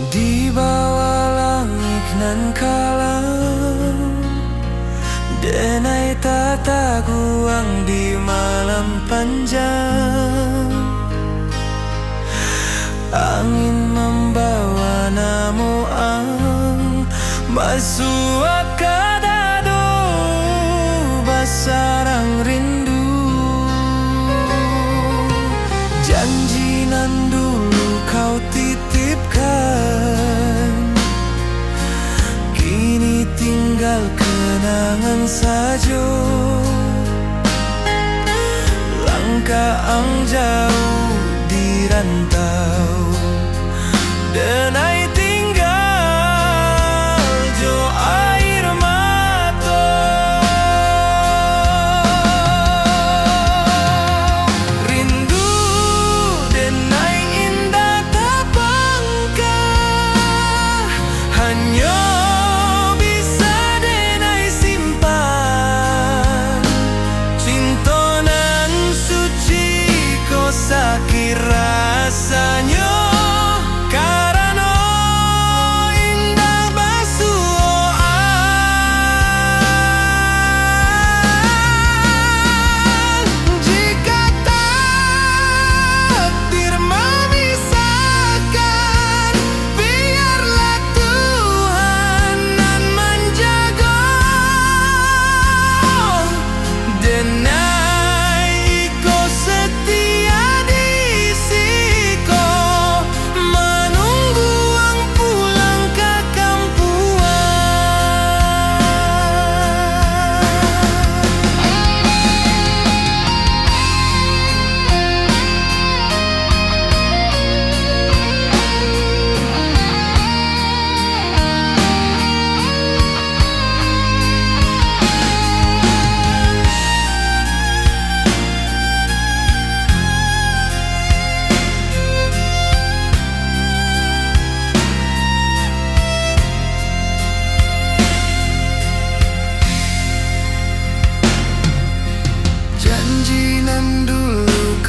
Di bawah langit nan kalam, denai tata guang di malam panjang. Angin membawa namu ang masuk ke dado basarang rindu. Janji nan dulu kau titipkan, kini tinggal kenangan saja. Langkah ang jauh di rantau, denai tinggal jo air mata. Rindu denai indah tak bangkah, hanya bisa denai simpan. Cinta nan suci kau sakit rasanya.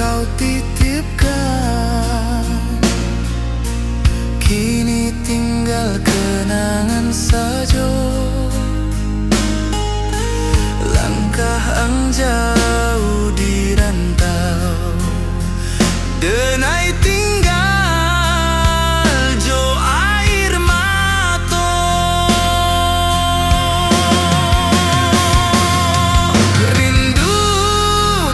Kau titipkan, kini tinggal kenangan saja. Langkah ang jauh di rantau, denai tinggal jo air mata. Rindu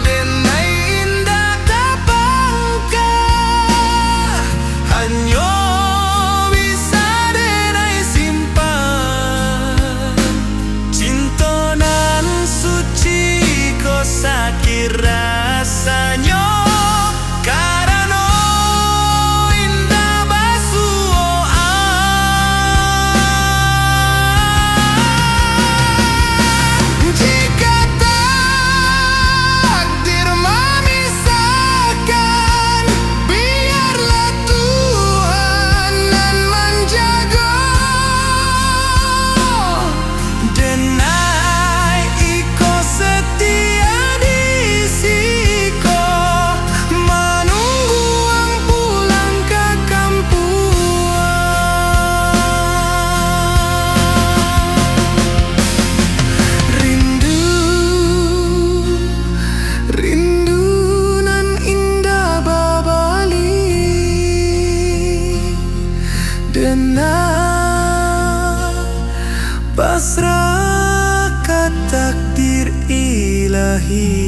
denai indah tak bangkah, hanya bisa denai simpan. Cinta nan suci kau sakit rasanya. Pasrahkan takdir ilahi.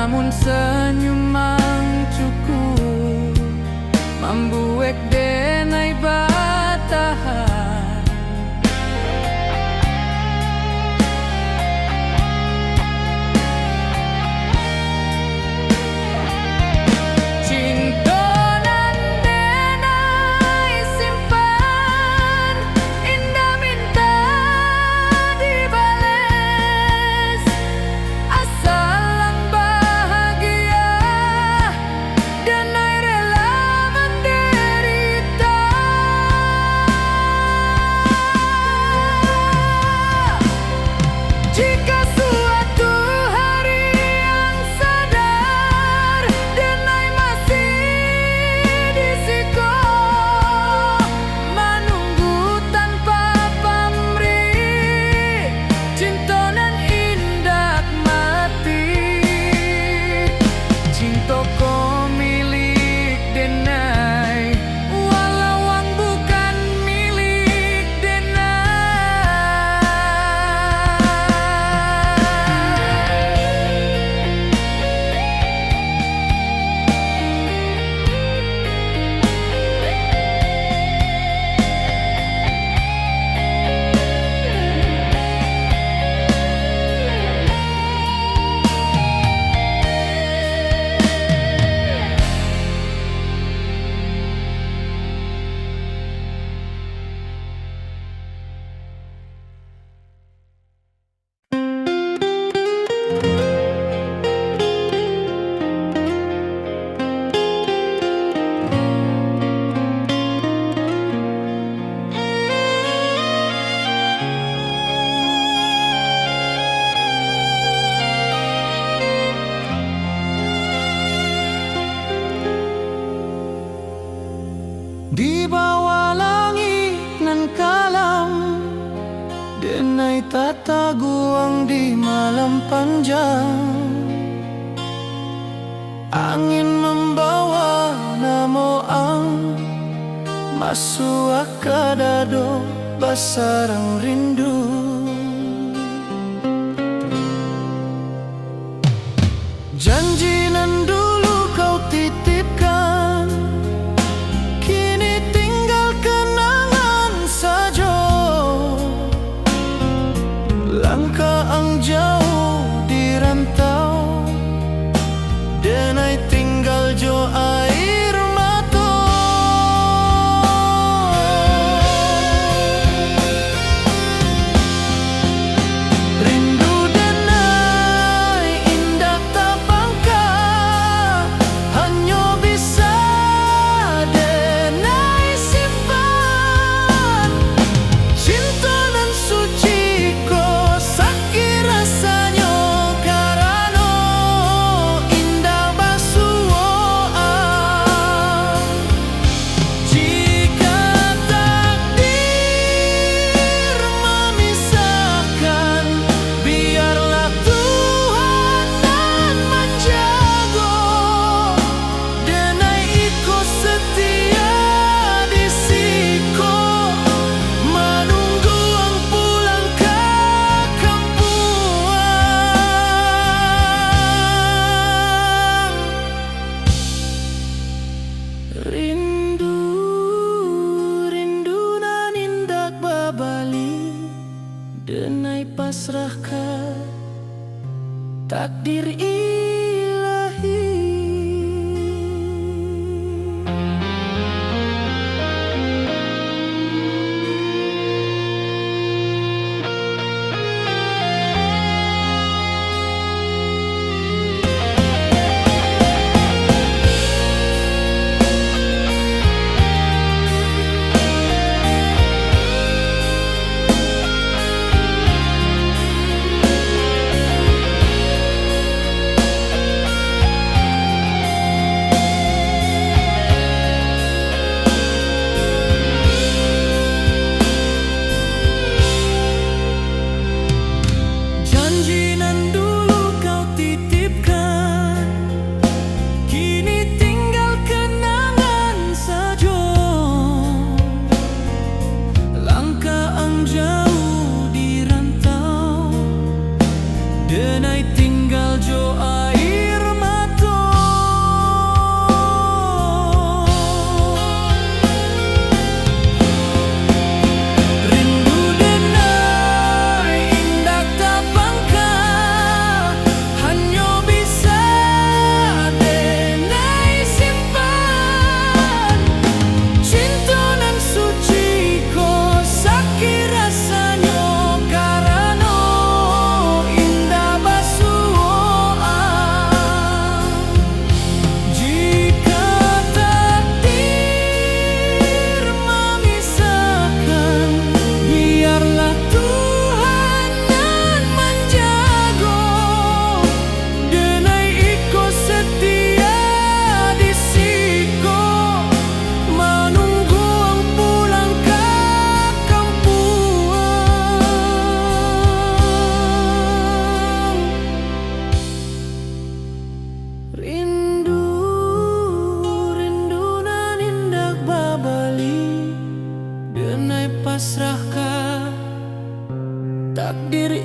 namun senyumang cukup membuat denai batahan. Cinta nan denai simpan, indah minta dibales. Asal bahagia, denai rela menderita. Jika suatu hari yang sadar, denai masih di siko, menunggu tanpa pamrih, cinta nan indah mati. Cinta ko milik denai, walau ang bukan milik denai. Di bawah langit nan kalam, denai tata guang di malam panjang. Angin membawa namo ang masuk ke dado basarang rindu. Janji nan dulu kau titipkan, kini tinggal kenangan saja. Langkah ang jauh di rantau, denai tinggal jo air mata. Rindu denai indah tak bangka, hanya bisa denai simpan. Cinta nan suci ko sakit rasanya, karena indah basuhan. Jika takdir memisahkan, biarlah Tuhan nan menjaga. Denai ikut setia di siko, menunggu ang pulang ke kampungan. Rindu, rindu nan indah babali, denai pasrahkan takdir ilahi. pasrahkan takdir